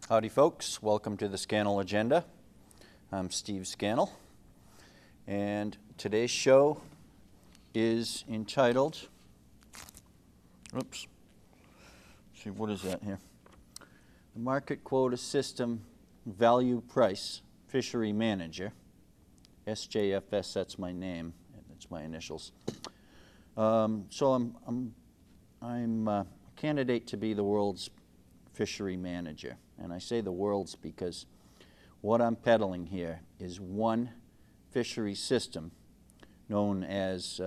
Howdy folks, welcome to the Scannell Agenda. I'm Steve Scannell, and today's show is entitled, see what is that here? The Market Quota System Value Price Fishery Manager, SJFS, that's my name, that's my initials. So I'm a candidate to be the world's fishery manager. And I say the world's because what I'm peddling here is one fishery system known as,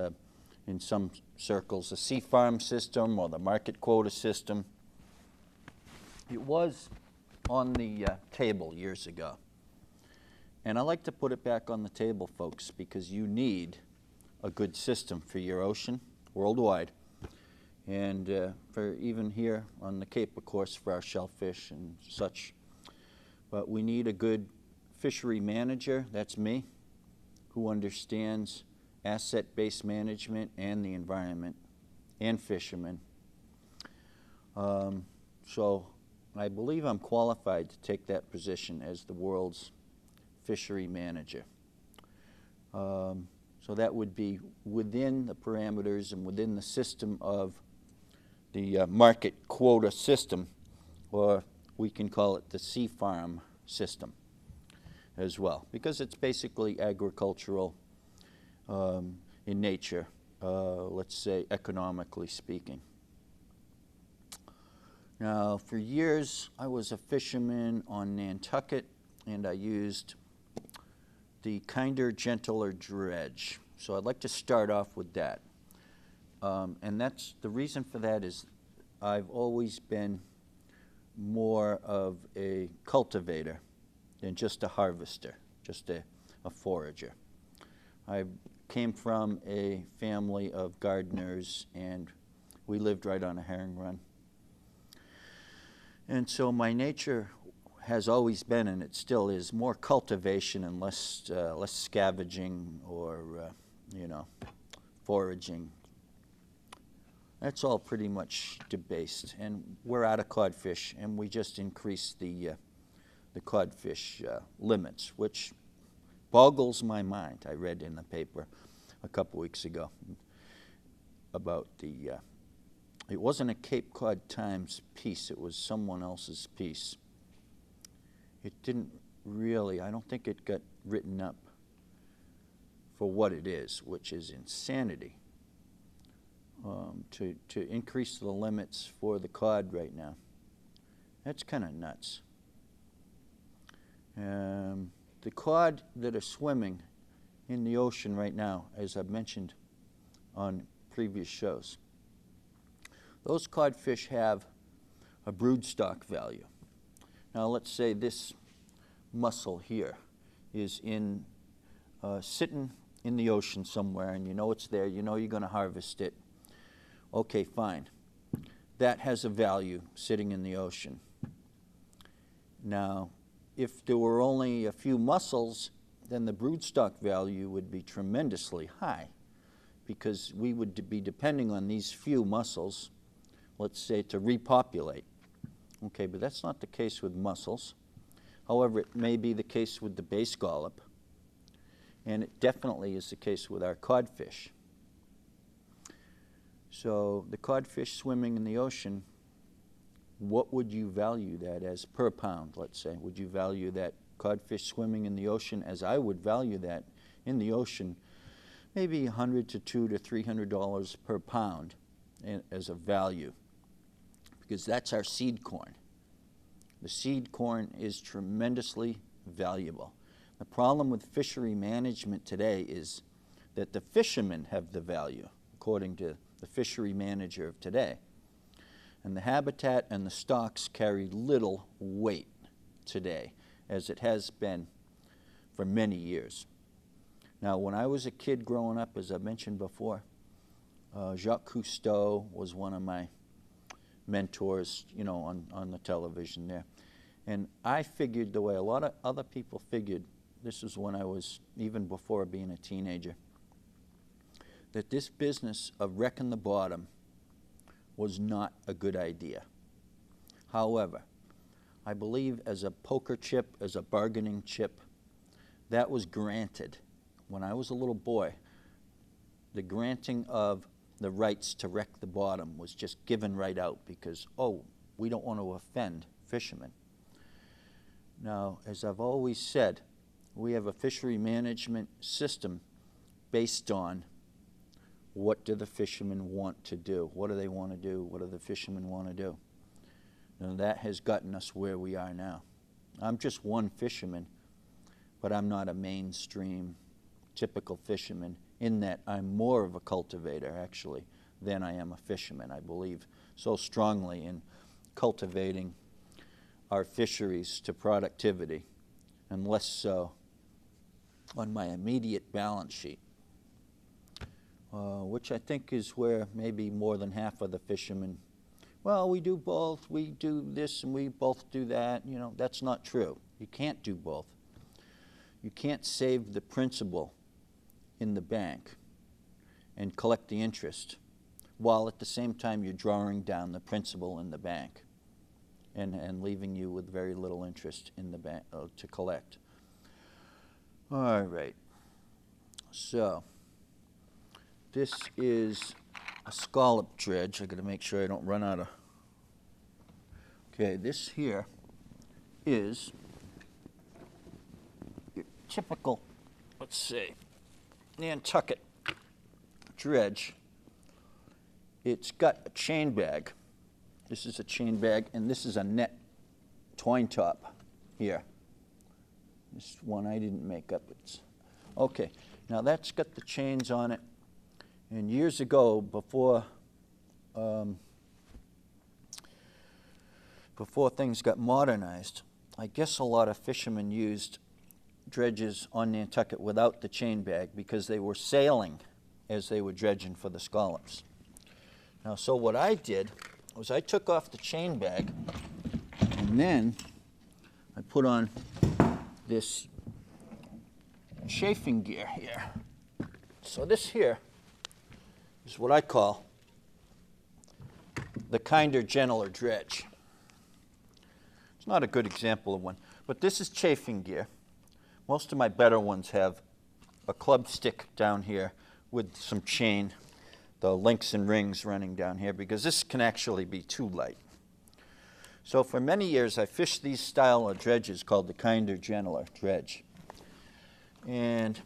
in some circles, the sea farm system or the market quota system. It was on the table years ago. And I like to put it back on the table, folks, because you need a good system for your ocean worldwide. And for even here on the Cape, of course, for our shellfish and such. But we need a good fishery manager, that's me, who understands asset-based management and the environment, and fishermen. So I believe I'm qualified to take that position as the world's fishery manager. So that would be within the parameters and within the system of the market quota system, or we can call it the sea farm system as well, because it's basically agricultural in nature, let's say economically speaking. Now, for years I was a fisherman on Nantucket, and I used the kinder, gentler dredge. So I'd like to start off with that. And that's the reason for that is I've always been more of a cultivator than just a harvester, just a forager. I came from a family of gardeners, and we lived right on a herring run. And so my nature has always been, and it still is, more cultivation and less scavenging or foraging. That's all pretty much debased, and we're out of codfish, and we just increased the codfish limits, which boggles my mind. I read in the paper a couple weeks ago about it wasn't a Cape Cod Times piece, it was someone else's piece. It didn't really, I don't think it got written up for what it is, which is insanity. To increase the limits for the cod right now. That's kind of nuts. The cod that are swimming in the ocean right now, as I've mentioned on previous shows, those codfish have a broodstock value. Now let's say this mussel here is sitting in the ocean somewhere, and you know it's there, you know you're going to harvest it. Okay, fine. That has a value sitting in the ocean. Now, if there were only a few mussels, then the broodstock value would be tremendously high, because we would be depending on these few mussels, let's say, to repopulate. Okay, but that's not the case with mussels. However, it may be the case with the bay scallop, and it definitely is the case with our codfish. So the codfish swimming in the ocean, what would you value that as per pound, let's say? Would you value that codfish swimming in the ocean as I would value that in the ocean, maybe $100 to $200 to $300 per pound as a value? Because that's our seed corn. The seed corn is tremendously valuable. The problem with fishery management today is that the fishermen have the value, according to the fishery manager of today. And the habitat and the stocks carry little weight today, as it has been for many years. Now, when I was a kid growing up, as I mentioned before, Jacques Cousteau was one of my mentors, on the television there. And I figured the way a lot of other people figured, this was when I was, even before being a teenager, that this business of wrecking the bottom was not a good idea. However, I believe, as a poker chip, as a bargaining chip. That was granted. When I was a little boy, the granting of the rights to wreck the bottom was just given right out because, oh, we don't want to offend fishermen. Now, as I've always said, we have a fishery management system based on what do the fishermen want to do? What do they want to do? What do the fishermen want to do? Now, that has gotten us where we are now. I'm just one fisherman, but I'm not a mainstream typical fisherman in that I'm more of a cultivator, actually, than I am a fisherman. I believe so strongly in cultivating our fisheries to productivity, and less so on my immediate balance sheet, which I think is where maybe more than half of the fishermen, well, we do both, we do this and we both do that. You know, that's not true. You can't do both. You can't save the principal in the bank and collect the interest while at the same time you're drawing down the principal in the bank and leaving you with very little interest in the bank to collect. All right, so this is a scallop dredge. I got to make sure I don't run out of. Okay, this here is your typical, let's see, Nantucket dredge. It's got a chain bag. This is a chain bag, and this is a net twine top here. This one I didn't make up. It's okay. Now that's got the chains on it. And years ago, before things got modernized, I guess a lot of fishermen used dredges on Nantucket without the chain bag because they were sailing as they were dredging for the scallops. Now, so what I did was I took off the chain bag, and then I put on this chafing gear here. So this here is what I call the kinder, gentler dredge. It's not a good example of one, but this is chafing gear. Most of my better ones have a club stick down here with some chain, the links and rings running down here, because this can actually be too light. So for many years I fished these style of dredges called the kinder, gentler dredge. And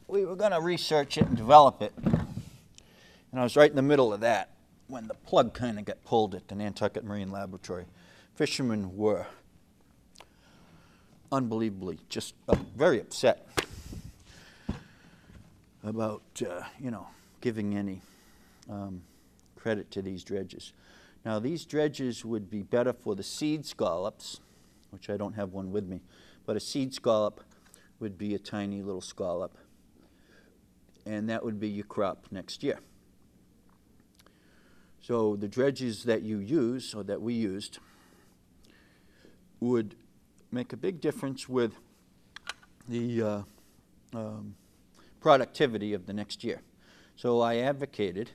we were going to research it and develop it. And I was right in the middle of that when the plug kind of got pulled at the Nantucket Marine Laboratory. Fishermen were unbelievably just very upset about, giving any credit to these dredges. Now, these dredges would be better for the seed scallops, which I don't have one with me, but a seed scallop would be a tiny little scallop, and that would be your crop next year. So the dredges that you use, or that we used, would make a big difference with the productivity of the next year. So I advocated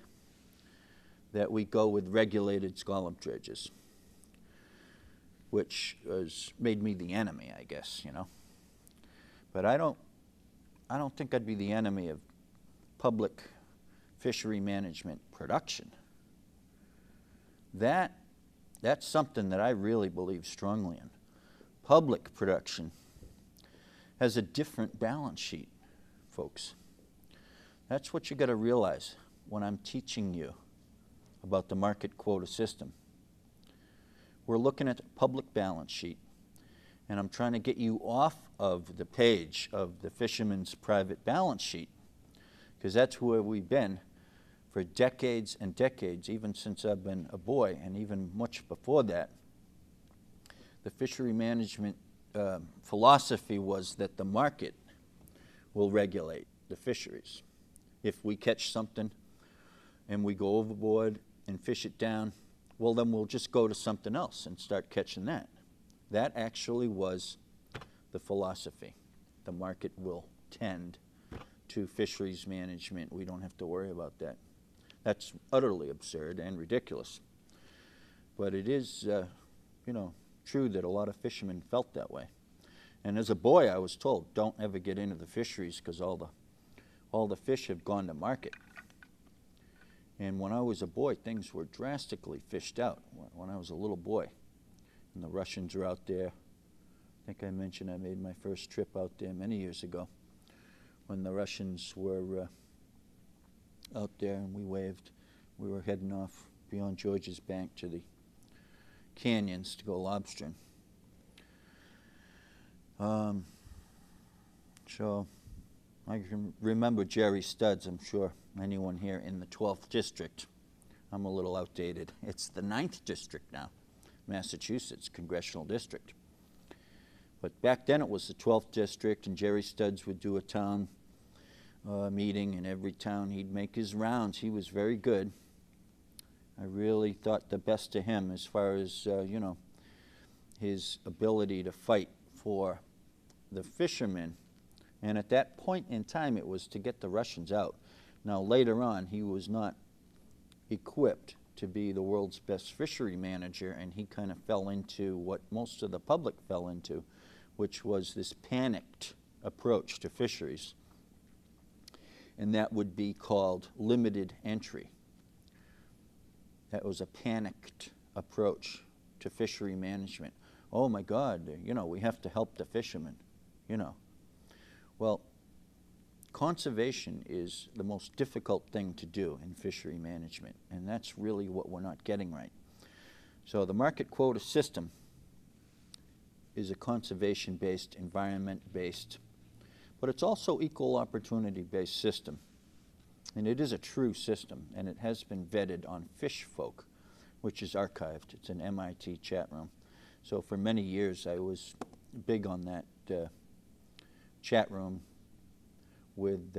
that we go with regulated scallop dredges, which has made me the enemy, I guess, But I don't think I'd be the enemy of public fishery management production. That's something that I really believe strongly in. Public production has a different balance sheet, folks. That's what you got to realize when I'm teaching you about the market quota system. We're looking at the public balance sheet, and I'm trying to get you off of the page of the fisherman's private balance sheet, because that's where we've been for decades and decades, even since I've been a boy, and even much before that. The fishery management philosophy was that the market will regulate the fisheries. If we catch something and we go overboard and fish it down, well, then we'll just go to something else and start catching that. That actually was the philosophy. The market will tend to fisheries management. We don't have to worry about that. That's utterly absurd and ridiculous. But it is, true that a lot of fishermen felt that way. And as a boy, I was told, don't ever get into the fisheries because all the fish have gone to market. And when I was a boy, things were drastically fished out when I was a little boy. And the Russians were out there. I think I mentioned I made my first trip out there many years ago when the Russians were out there and we waved. We were heading off beyond George's Bank to the canyons to go lobstering. So I can remember Jerry Studs. I'm sure anyone here in the 12th district. I'm a little outdated. It's the 9th district now, Massachusetts Congressional District. But back then it was the 12th district, and Jerry Studs would do a town meeting, and every town he'd make his rounds. He was very good. I really thought the best of him as far as, you know, his ability to fight for the fishermen. And at that point in time, it was to get the Russians out. Now, later on, he was not equipped to be the world's best fishery manager, and he kind of fell into what most of the public fell into, which was this panicked approach to fisheries. And that would be called limited entry. That was a panicked approach to fishery management. Oh my God, you know, we have to help the fishermen, you know. Well, conservation is the most difficult thing to do in fishery management, and that's really what we're not getting right. So the market quota system is a conservation-based, environment-based, but it's also equal opportunity-based system. And it is a true system, and it has been vetted on Fish Folk, which is archived. It's an MIT chat room. So for many years, I was big on that chat room with,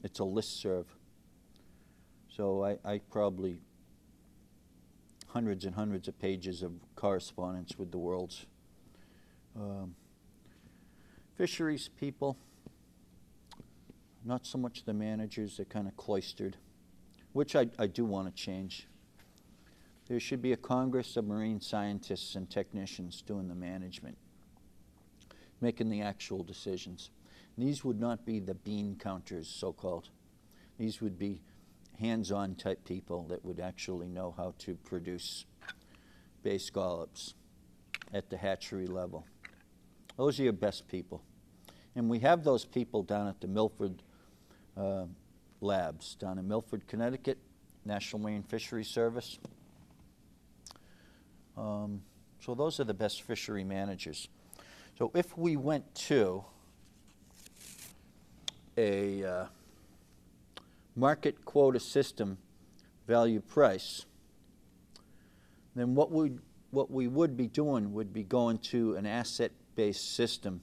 it's a listserv. So I probably hundreds and hundreds of pages of correspondence with the world's fisheries people. Not so much the managers, they're kind of cloistered, which I do want to change. There should be a Congress of marine scientists and technicians doing the management, making the actual decisions. These would not be the bean counters, so-called. These would be hands-on type people that would actually know how to produce bay scallops at the hatchery level. Those are your best people. And we have those people down at the Milford labs, down in Milford, Connecticut, National Marine Fisheries Service. So those are the best fishery managers. So if we went to a market quota system value price, then what we would be doing would be going to an asset-based system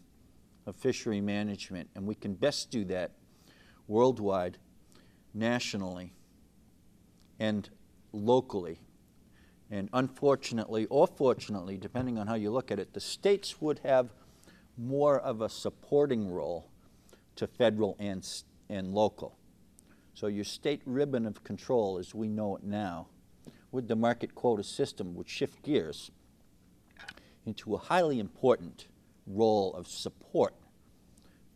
of fishery management, and we can best do that worldwide, nationally, and locally. And unfortunately, or fortunately, depending on how you look at it, the states would have more of a supporting role to federal and local. So your state ribbon of control, as we know it now, with the market quota system, would shift gears into a highly important role of support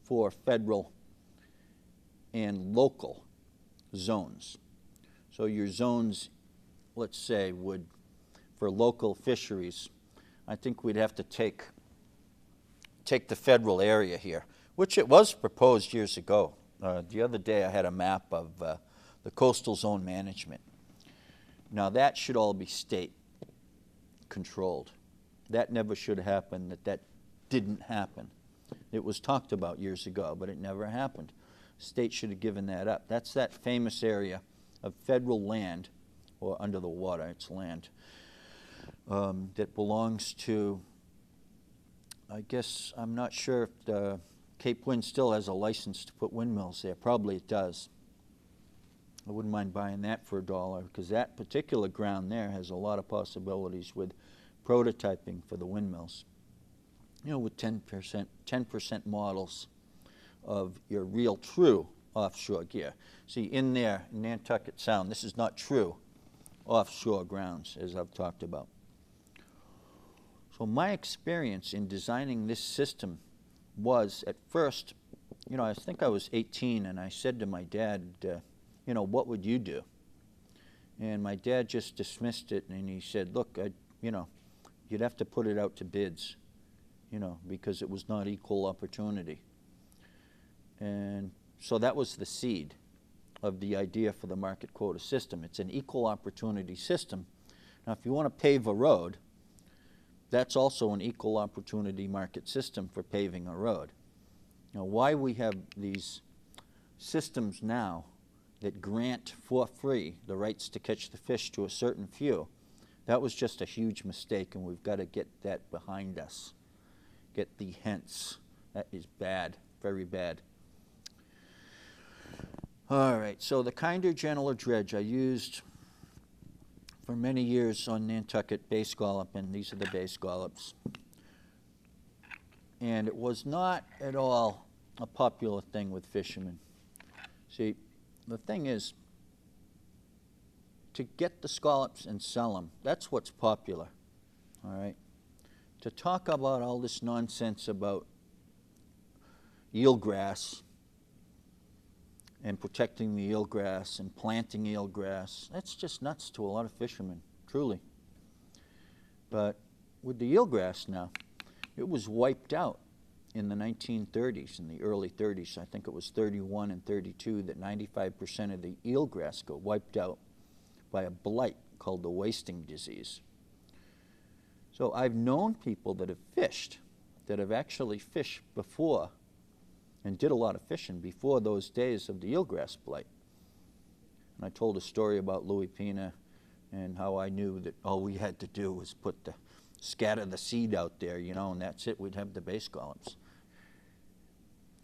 for federal and local zones. So your zones, let's say, would, for local fisheries, I think we'd have to take the federal area here, which it was proposed years ago. The other day I had a map of the coastal zone management. Now that should all be state controlled. That never should happen, that didn't happen. It was talked about years ago, but it never happened. State should have given that up. That's that famous area of federal land, or under the water, it's land, that belongs to, I guess, I'm not sure if Cape Wind still has a license to put windmills there. Probably it does. I wouldn't mind buying that for $1, because that particular ground there has a lot of possibilities with prototyping for the windmills. You know, with 10% models of your real true offshore gear. See, in there, in Nantucket Sound, this is not true offshore grounds, as I've talked about. So my experience in designing this system was, at first, you know, I think I was 18, and I said to my dad, you know, what would you do? And my dad just dismissed it, and he said, look, you know, you'd have to put it out to bids, you know, because it was not equal opportunity. And so that was the seed of the idea for the market quota system. It's an equal opportunity system. Now, if you want to pave a road, that's also an equal opportunity market system for paving a road. Now, why we have these systems now that grant for free the rights to catch the fish to a certain few, that was just a huge mistake, and we've got to get that behind us. Get the hence. That is bad, very bad. All right, so the kinder, gentler dredge I used for many years on Nantucket bay scallop, and these are the bay scallops. And it was not at all a popular thing with fishermen. See, the thing is, to get the scallops and sell them, that's what's popular, all right? To talk about all this nonsense about eelgrass and protecting the eelgrass and planting eelgrass, that's just nuts to a lot of fishermen, truly. But with the eelgrass now, it was wiped out in the 1930s, in the early 30s. I think it was 31 and 32 that 95% of the eelgrass got wiped out by a blight called the wasting disease. So I've known people that have fished, that have actually fished before and did a lot of fishing before those days of the eelgrass blight. And I told a story about Louis Pina and how I knew that all we had to do was scatter the seed out there, you know, and that's it, we'd have the bay scallops.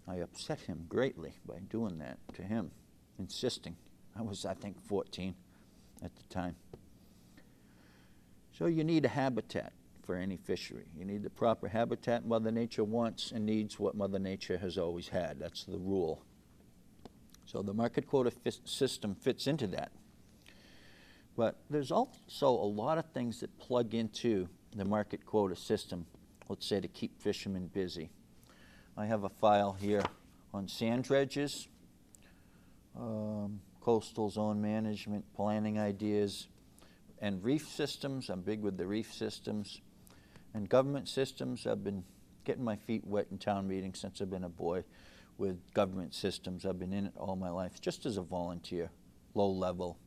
I upset him greatly by doing that to him, insisting. I was, I think, 14 at the time. So you need a habitat for any fishery. You need the proper habitat. Mother Nature wants and needs what Mother Nature has always had. That's the rule. So the market quota system fits into that. But there's also a lot of things that plug into the market quota system, let's say to keep fishermen busy. I have a file here on sand dredges, coastal zone management, planning ideas, and reef systems. I'm big with the reef systems. And government systems, I've been getting my feet wet in town meetings since I've been a boy with government systems. I've been in it all my life, just as a volunteer, low level,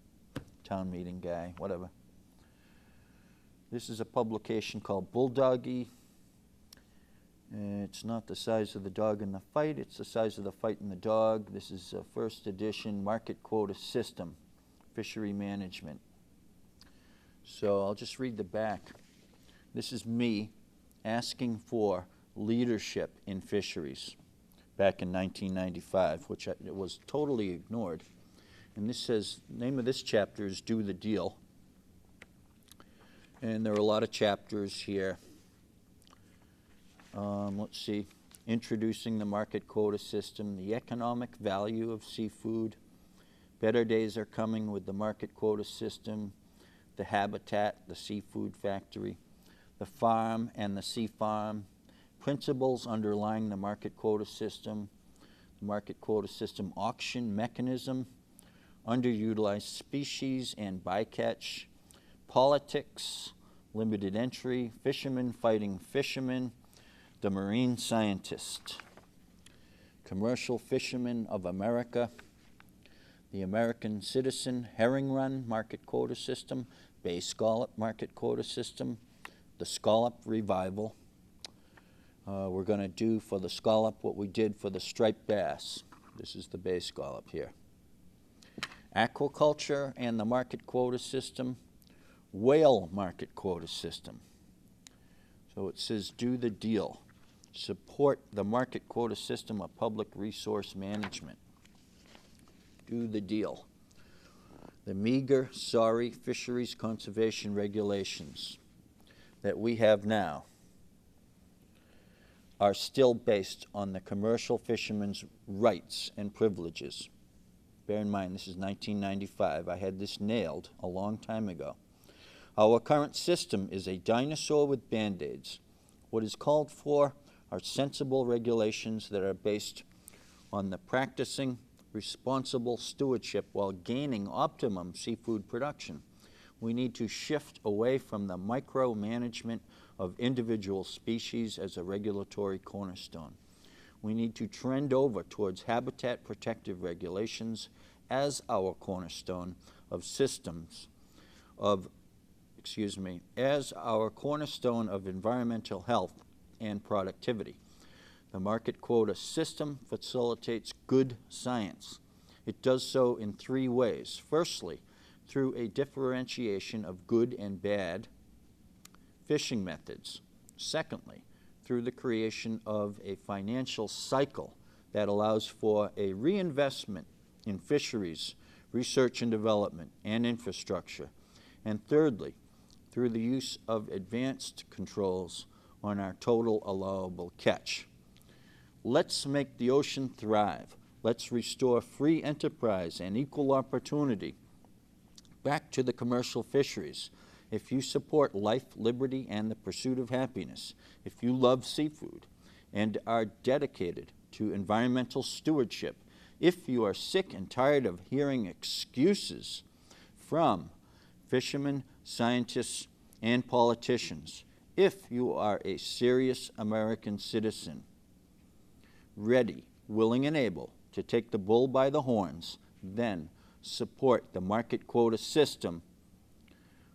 town meeting guy, whatever. This is a publication called Bulldoggy. It's not the size of the dog in the fight, it's the size of the fight in the dog. This is a first edition market quota system, fishery management. So I'll just read the back. This is me asking for leadership in fisheries back in 1995, which it was totally ignored. And this says, the name of this chapter is Do the Deal. And there are a lot of chapters here. Let's see, introducing the market quota system, the economic value of seafood, better days are coming with the market quota system, the habitat, the seafood factory, the farm and the sea farm, principles underlying the market quota system, the market quota system auction mechanism, underutilized species and bycatch, politics, limited entry, fishermen fighting fishermen, the marine scientist, commercial fishermen of America, the American citizen herring run market quota system, bay scallop market quota system, the scallop revival. We're going to do for the scallop what we did for the striped bass. This is the bay scallop here. Aquaculture and the market quota system, whale market quota system. So it says do the deal. Support the market quota system of public resource management. Do the deal. The meager, sorry fisheries conservation regulations that we have now are still based on the commercial fishermen's rights and privileges. Bear in mind, this is 1995. I had this nailed a long time ago. Our current system is a dinosaur with Band-Aids. What is called for are sensible regulations that are based on the practicing responsible stewardship while gaining optimum seafood production. We need to shift away from the micromanagement of individual species as a regulatory cornerstone. We need to trend over towards habitat protective regulations as our cornerstone of systems of, as our cornerstone of environmental health and productivity. The market quota system facilitates good science. It does so in three ways. Firstly, through a differentiation of good and bad fishing methods. Secondly, through the creation of a financial cycle that allows for a reinvestment in fisheries, research and development, and infrastructure. And thirdly, through the use of advanced controls on our total allowable catch. Let's make the ocean thrive. Let's restore free enterprise and equal opportunity back to the commercial fisheries. If you support life, liberty, and the pursuit of happiness, if you love seafood and are dedicated to environmental stewardship, if you are sick and tired of hearing excuses from fishermen, scientists, and politicians, if you are a serious American citizen, ready, willing, and able to take the bull by the horns, then support the market quota system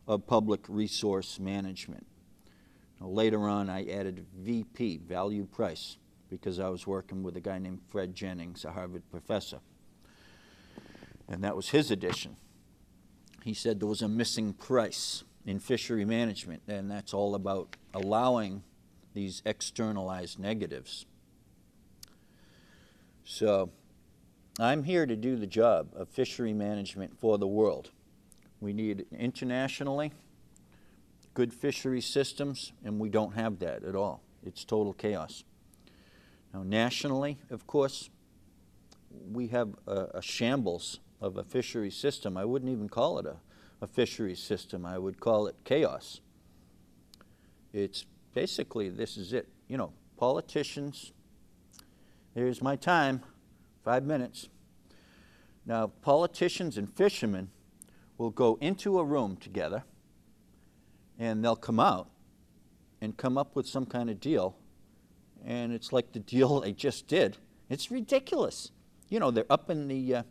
of public resource management. Now, later on, I added VP, value price, because I was working with a guy named Fred Jennings, a Harvard professor. And that was his addition. He said there was a missing price in fishery management, and that's all about allowing these externalized negatives. So I'm here to do the job of fishery management for the world. We need internationally good fishery systems, and we don't have that at all. It's total chaos. Now, nationally, of course, we have a shambles of a fishery system. I wouldn't even call it a fishery system. I would call it chaos. It's basically, this is it. You know, politicians, here's my time, 5 minutes. Now, politicians and fishermen will go into a room together, and they'll come out and come up with some kind of deal, and it's like the deal they just did. It's ridiculous. You know, they're upping the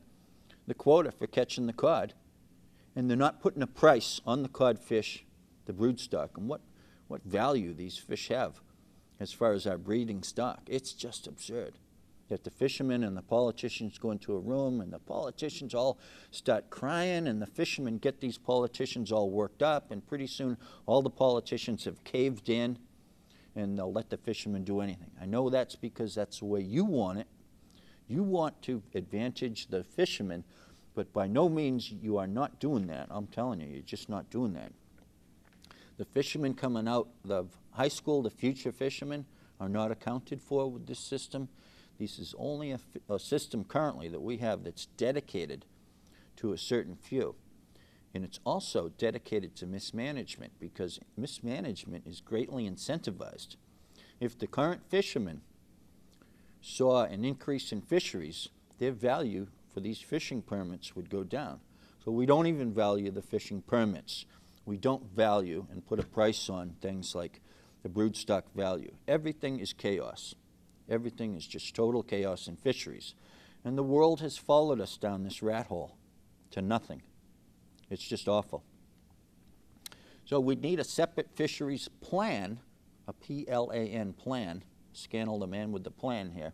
quota for catching the cod, and they're not putting a price on the codfish, the brood stock, and what value these fish have as far as our breeding stock. It's just absurd that the fishermen and the politicians go into a room, and the politicians all start crying, and the fishermen get these politicians all worked up, and pretty soon all the politicians have caved in, and they'll let the fishermen do anything. I know that's because that's the way you want it. You want to advantage the fishermen, but by no means you are not doing that. I'm telling you, you're just not doing that. The fishermen coming out of high school, the future fishermen, are not accounted for with this system. This is only a system currently that we have that's dedicated to a certain few. And it's also dedicated to mismanagement, because mismanagement is greatly incentivized. If the current fishermen saw an increase in fisheries, their value for these fishing permits would go down. So we don't even value the fishing permits. We don't value and put a price on things like the broodstock value. Everything is chaos. Everything is just total chaos in fisheries. And the world has followed us down this rat hole to nothing. It's just awful. So we need a separate fisheries plan, a PLAN plan. Scannell, the man with the plan here.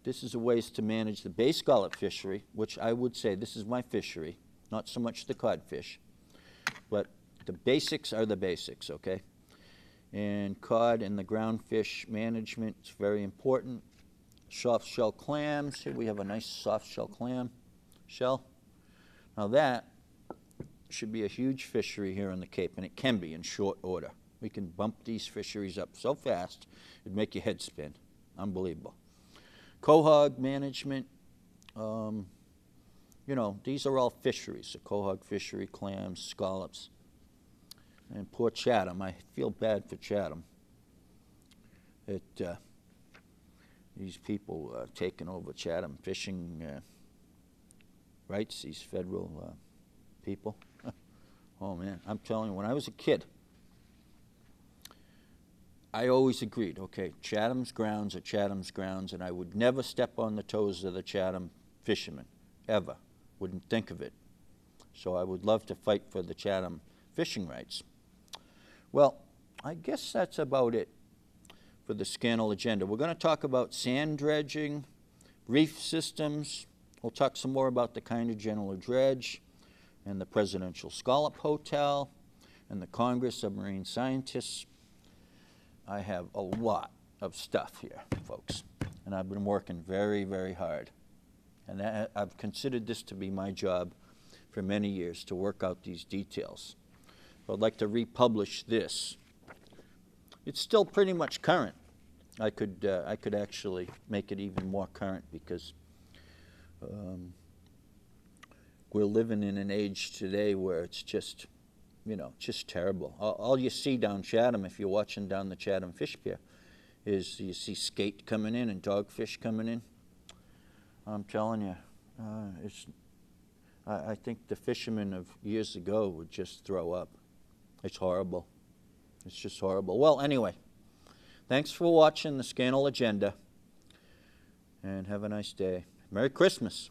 This is a ways to manage the bay scallop fishery, which I would say this is my fishery, not so much the codfish. But the basics are the basics, okay? And cod and the groundfish management is very important. Soft shell clams. Here we have a nice soft shell clam shell. Now that should be a huge fishery here on the Cape, and it can be in short order. We can bump these fisheries up so fast, it'd make your head spin. Unbelievable. Quahog management, you know, these are all fisheries. The quahog fishery, clams, scallops. And poor Chatham, I feel bad for Chatham. These people taking over Chatham fishing rights, these federal people. Oh man, I'm telling you, when I was a kid, I always agreed, okay, Chatham's grounds are Chatham's grounds, and I would never step on the toes of the Chatham fishermen, ever. Wouldn't think of it. So I would love to fight for the Chatham fishing rights. Well, I guess that's about it for the Scannell agenda. We're going to talk about sand dredging, reef systems. We'll talk some more about the kind of general dredge and the Presidential Scallop Hotel and the Congress of Marine Scientists. I have a lot of stuff here, folks, and I've been working very, very hard. And I've considered this to be my job for many years, to work out these details. So I'd like to republish this. It's still pretty much current. I could actually make it even more current because we're living in an age today where it's just, you know, just terrible. All you see down Chatham, if you're watching down the Chatham Fish Pier, is you see skate coming in and dogfish coming in. I'm telling you, I think the fishermen of years ago would just throw up. It's horrible. It's just horrible. Well, anyway, thanks for watching the Scannell Agenda, and have a nice day. Merry Christmas.